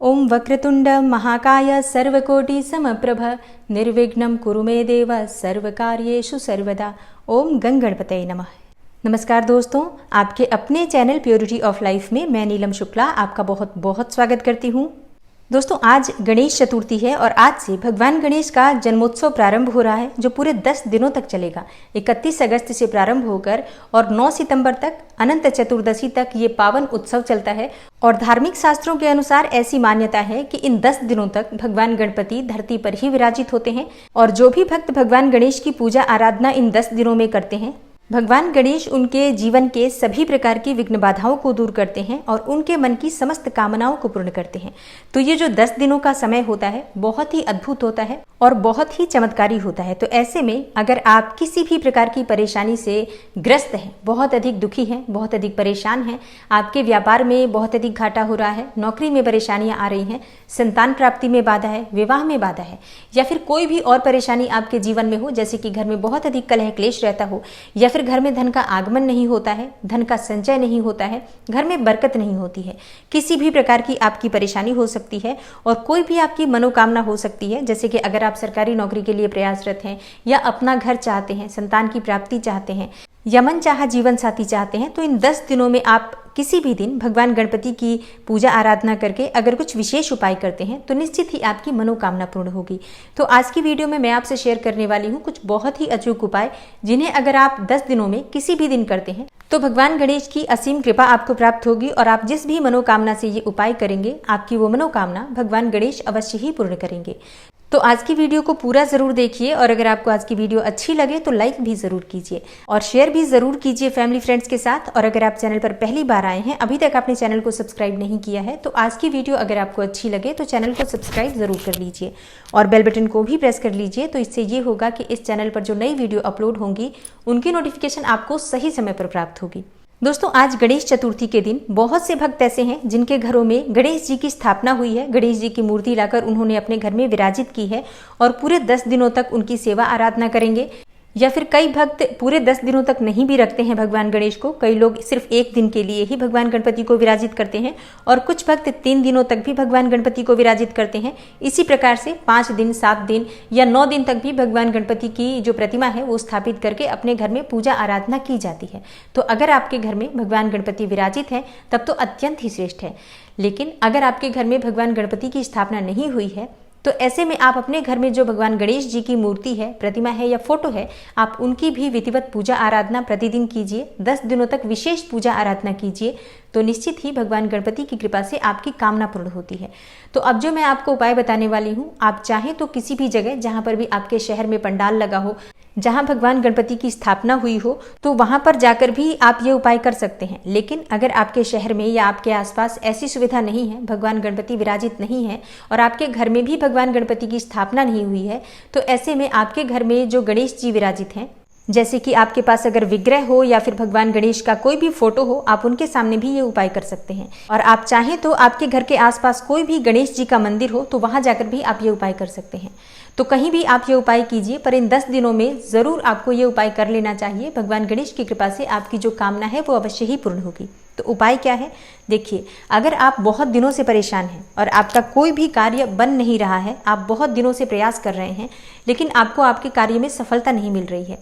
ओम वक्रतुंड महाकाय सर्वकोटि समप्रभ निर्विघ्नं कुरु मे देव सर्वकार्येषु सर्वदा। ओम गंग गणपतये नमः। नमस्कार दोस्तों, आपके अपने चैनल प्योरिटी ऑफ लाइफ में मैं नीलम शुक्ला आपका बहुत बहुत स्वागत करती हूँ। दोस्तों, आज गणेश चतुर्थी है और आज से भगवान गणेश का जन्मोत्सव प्रारंभ हो रहा है, जो पूरे 10 दिनों तक चलेगा। 31 अगस्त से प्रारंभ होकर और 9 सितंबर तक अनंत चतुर्दशी तक ये पावन उत्सव चलता है। और धार्मिक शास्त्रों के अनुसार ऐसी मान्यता है कि इन 10 दिनों तक भगवान गणपति धरती पर ही विराजित होते हैं और जो भी भक्त भगवान गणेश की पूजा आराधना इन 10 दिनों में करते हैं, भगवान गणेश उनके जीवन के सभी प्रकार की विघ्न बाधाओं को दूर करते हैं और उनके मन की समस्त कामनाओं को पूर्ण करते हैं। तो ये जो 10 दिनों का समय होता है बहुत ही अद्भुत होता है और बहुत ही चमत्कारी होता है। तो ऐसे में अगर आप किसी भी प्रकार की परेशानी से ग्रस्त हैं, बहुत अधिक दुखी हैं, बहुत अधिक परेशान हैं, आपके व्यापार में बहुत अधिक घाटा हो रहा है, नौकरी में परेशानियां आ रही हैं, संतान प्राप्ति में बाधा है, विवाह में बाधा है, या फिर कोई भी और परेशानी आपके जीवन में हो, जैसे कि घर में बहुत अधिक कलह क्लेश रहता हो, या फिर घर में धन का आगमन नहीं होता है, धन का संचय नहीं होता है, घर में बरकत नहीं होती है, किसी भी प्रकार की आपकी परेशानी हो सकती है और कोई भी आपकी मनोकामना हो सकती है। जैसे कि अगर आप सरकारी नौकरी के लिए प्रयासरत हैं या अपना घर चाहते हैं, संतान की प्राप्ति चाहते हैं या मन चाहा जीवन साथी चाहते हैं, तो इन 10 दिनों में आप किसी भी दिन भगवान गणपति की पूजा आराधना करके अगर कुछ विशेष उपाय करते हैं तो निश्चित ही आपकी मनोकामना पूर्ण होगी। तो आज की वीडियो में मैं आपसे शेयर करने वाली हूँ कुछ बहुत ही अचूक उपाय, जिन्हें अगर आप 10 दिनों में किसी भी दिन करते हैं तो भगवान गणेश की असीम कृपा आपको प्राप्त होगी और आप जिस भी मनोकामना से ये उपाय करेंगे, आपकी वो मनोकामना भगवान गणेश अवश्य ही पूर्ण करेंगे। तो आज की वीडियो को पूरा जरूर देखिए और अगर आपको आज की वीडियो अच्छी लगे तो लाइक भी जरूर कीजिए और शेयर भी जरूर कीजिए फैमिली फ्रेंड्स के साथ। और अगर आप चैनल पर पहली बार आए हैं, अभी तक आपने चैनल को सब्सक्राइब नहीं किया है, तो आज की वीडियो अगर आपको अच्छी लगे तो चैनल को सब्सक्राइब जरूर कर लीजिए और बेल बटन को भी प्रेस कर लीजिए। तो इससे ये होगा कि इस चैनल पर जो नई वीडियो अपलोड होंगी उनकी नोटिफिकेशन आपको सही समय पर प्राप्त होगी। दोस्तों, आज गणेश चतुर्थी के दिन बहुत से भक्त ऐसे हैं जिनके घरों में गणेश जी की स्थापना हुई है, गणेश जी की मूर्ति लाकर उन्होंने अपने घर में विराजित की है और पूरे 10 दिनों तक उनकी सेवा आराधना करेंगे। या फिर कई भक्त पूरे 10 दिनों तक नहीं भी रखते हैं भगवान गणेश को, कई लोग सिर्फ एक दिन के लिए ही भगवान गणपति को विराजित करते हैं और कुछ भक्त 3 दिनों तक भी भगवान गणपति को विराजित करते हैं। इसी प्रकार से 5 दिन, 7 दिन या 9 दिन तक भी भगवान गणपति की जो प्रतिमा है वो स्थापित करके अपने घर में पूजा आराधना की जाती है। तो अगर आपके घर में भगवान गणपति विराजित हैं तब तो अत्यंत ही श्रेष्ठ है। लेकिन अगर आपके घर में भगवान गणपति की स्थापना नहीं हुई है तो ऐसे में आप अपने घर में जो भगवान गणेश जी की मूर्ति है, प्रतिमा है या फोटो है, आप उनकी भी विधिवत पूजा आराधना प्रतिदिन कीजिए। 10 दिनों तक विशेष पूजा आराधना कीजिए तो निश्चित ही भगवान गणपति की कृपा से आपकी कामना पूर्ण होती है। तो अब जो मैं आपको उपाय बताने वाली हूँ, आप चाहें तो किसी भी जगह जहाँ पर भी आपके शहर में पंडाल लगा हो, जहाँ भगवान गणपति की स्थापना हुई हो, तो वहाँ पर जाकर भी आप ये उपाय कर सकते हैं। लेकिन अगर आपके शहर में या आपके आसपास ऐसी सुविधा नहीं है, भगवान गणपति विराजित नहीं है और आपके घर में भी भगवान गणपति की स्थापना नहीं हुई है, तो ऐसे में आपके घर में जो गणेश जी विराजित हैं, जैसे कि आपके पास अगर विग्रह हो या फिर भगवान गणेश का कोई भी फोटो हो, आप उनके सामने भी ये उपाय कर सकते हैं। और आप चाहें तो आपके घर के आसपास कोई भी गणेश जी का मंदिर हो तो वहां जाकर भी आप ये उपाय कर सकते हैं। तो कहीं भी आप ये उपाय कीजिए, पर इन 10 दिनों में जरूर आपको ये उपाय कर लेना चाहिए। भगवान गणेश की कृपा से आपकी जो कामना है वो अवश्य ही पूर्ण होगी। तो उपाय क्या है, देखिए, अगर आप बहुत दिनों से परेशान हैं और आपका कोई भी कार्य बन नहीं रहा है, आप बहुत दिनों से प्रयास कर रहे हैं लेकिन आपको आपके कार्य में सफलता नहीं मिल रही है,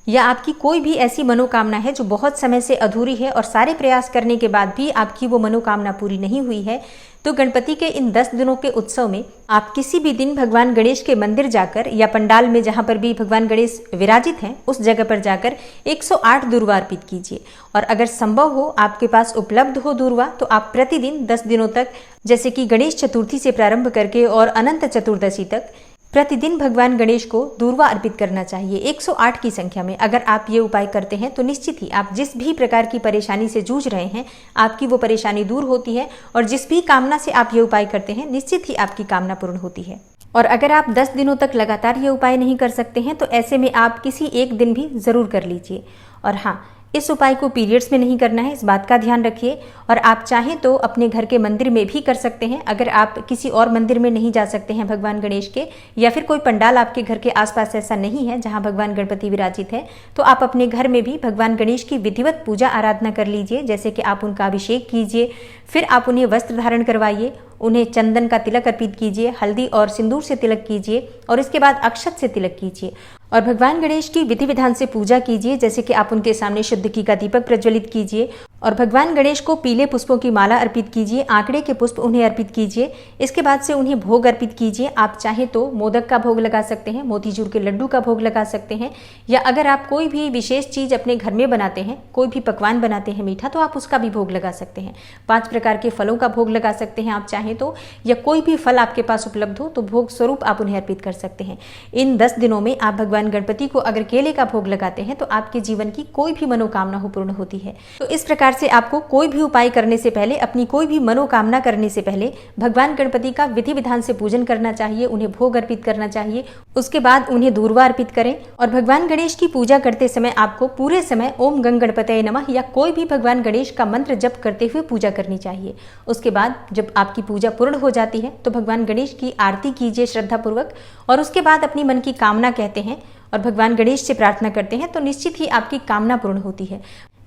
या आपकी कोई भी ऐसी मनोकामना है जो बहुत समय से अधूरी है और सारे प्रयास करने के बाद भी आपकी वो मनोकामना पूरी नहीं हुई है, तो गणपति के इन 10 दिनों के उत्सव में आप किसी भी दिन भगवान गणेश के मंदिर जाकर या पंडाल में जहाँ पर भी भगवान गणेश विराजित हैं उस जगह पर जाकर 108 दूर्वा अर्पित कीजिए। और अगर संभव हो, आपके पास उपलब्ध हो दूर्वा, तो आप प्रतिदिन 10 दिनों तक, जैसे कि गणेश चतुर्थी से प्रारंभ करके और अनंत चतुर्दशी तक, प्रतिदिन भगवान गणेश को दूर्वा अर्पित करना चाहिए 108 की संख्या में। अगर आप ये उपाय करते हैं तो निश्चित ही आप जिस भी प्रकार की परेशानी से जूझ रहे हैं, आपकी वो परेशानी दूर होती है और जिस भी कामना से आप ये उपाय करते हैं निश्चित ही आपकी कामना पूर्ण होती है। और अगर आप 10 दिनों तक लगातार ये उपाय नहीं कर सकते हैं तो ऐसे में आप किसी एक दिन भी जरूर कर लीजिए। और हाँ, इस उपाय को पीरियड्स में नहीं करना है, इस बात का ध्यान रखिए। और आप चाहें तो अपने घर के मंदिर में भी कर सकते हैं। अगर आप किसी और मंदिर में नहीं जा सकते हैं भगवान गणेश के, या फिर कोई पंडाल आपके घर के आसपास ऐसा नहीं है जहां भगवान गणपति विराजित है, तो आप अपने घर में भी भगवान गणेश की विधिवत पूजा आराधना कर लीजिए। जैसे कि आप उनका अभिषेक कीजिए, फिर आप उन्हें वस्त्र धारण करवाइए, उन्हें चंदन का तिलक अर्पित कीजिए, हल्दी और सिंदूर से तिलक कीजिए और इसके बाद अक्षत से तिलक कीजिए और भगवान गणेश की विधि विधान से पूजा कीजिए। जैसे कि आप उनके सामने शुद्ध घी का दीपक प्रज्वलित कीजिए और भगवान गणेश को पीले पुष्पों की माला अर्पित कीजिए, आंकड़े के पुष्प उन्हें अर्पित कीजिए। इसके बाद से उन्हें भोग अर्पित कीजिए। आप चाहे तो मोदक का भोग लगा सकते हैं, मोतीचूर के लड्डू का भोग लगा सकते हैं, या अगर आप कोई भी विशेष चीज अपने घर में बनाते हैं, कोई भी पकवान बनाते हैं मीठा, तो आप उसका भी भोग लगा सकते हैं। 5 प्रकार के फलों का भोग लगा सकते हैं आप चाहें तो, या कोई भी फल आपके पास उपलब्ध हो तो भोग स्वरूप आप उन्हें अर्पित कर सकते हैं। इन 10 दिनों में आप भगवान गणपति को अगर केले का भोग लगाते हैं तो आपके जीवन की कोई भी मनोकामना हो पूर्ण होती है। तो इस प्रकार से आपको कोई भी उपाय करने से पहले, अपनी कोई भी मनोकामना करने से पहले भगवान गणपति का विधि विधान से पूजन करना चाहिए, उन्हें भोग अर्पित करना चाहिए। उसके बाद उन्हें दूर्वा अर्पित करें और भगवान गणेश की पूजा करते समय आपको पूरे समय ओम गंग गणपतये नमः या कोई भी भगवान गणेश का मंत्र जप करते हुए पूजा करनी चाहिए। उसके बाद जब आपकी पूजा पूर्ण हो जाती है तो भगवान गणेश की आरती कीजिए श्रद्धापूर्वक और उसके बाद अपनी मन की कामना कहते हैं और भगवान गणेश से प्रार्थना करते हैं तो निश्चित ही आपकी कामना पूर्ण होती है।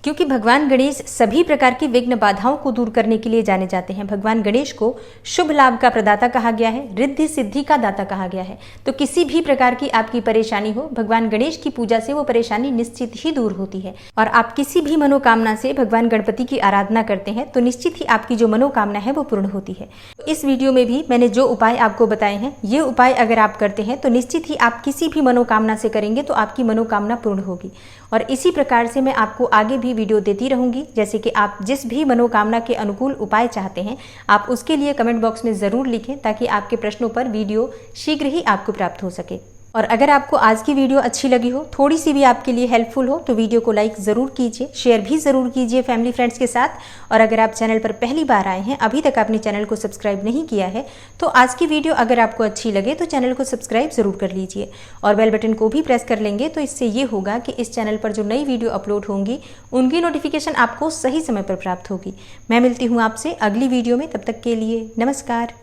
क्योंकि भगवान गणेश सभी प्रकार की विघ्न बाधाओं को दूर करने के लिए जाने जाते हैं। भगवान गणेश को शुभ लाभ का प्रदाता कहा गया है, रिद्धि सिद्धि का दाता कहा गया है। तो किसी भी प्रकार की आपकी परेशानी हो, भगवान गणेश की पूजा से वो परेशानी निश्चित ही दूर होती है। और आप किसी भी मनोकामना से भगवान गणपति की आराधना करते हैं तो निश्चित ही आपकी जो मनोकामना है वो पूर्ण होती है। इस वीडियो में भी मैंने जो उपाय आपको बताए हैं, ये उपाय अगर आप करते हैं तो निश्चित ही आप किसी भी मनोकामना से करेंगे तो आपकी मनोकामना पूर्ण होगी। और इसी प्रकार से मैं आपको आगे भी वीडियो देती रहूंगी। जैसे कि आप जिस भी मनोकामना के अनुकूल उपाय चाहते हैं, आप उसके लिए कमेंट बॉक्स में ज़रूर लिखें ताकि आपके प्रश्नों पर वीडियो शीघ्र ही आपको प्राप्त हो सके। और अगर आपको आज की वीडियो अच्छी लगी हो, थोड़ी सी भी आपके लिए हेल्पफुल हो, तो वीडियो को लाइक ज़रूर कीजिए, शेयर भी ज़रूर कीजिए फैमिली फ्रेंड्स के साथ। और अगर आप चैनल पर पहली बार आए हैं, अभी तक आपने चैनल को सब्सक्राइब नहीं किया है, तो आज की वीडियो अगर आपको अच्छी लगे तो चैनल को सब्सक्राइब ज़रूर कर लीजिए और बेल बटन को भी प्रेस कर लेंगे। तो इससे ये होगा कि इस चैनल पर जो नई वीडियो अपलोड होंगी उनकी नोटिफिकेशन आपको सही समय पर प्राप्त होगी। मैं मिलती हूँ आपसे अगली वीडियो में, तब तक के लिए नमस्कार।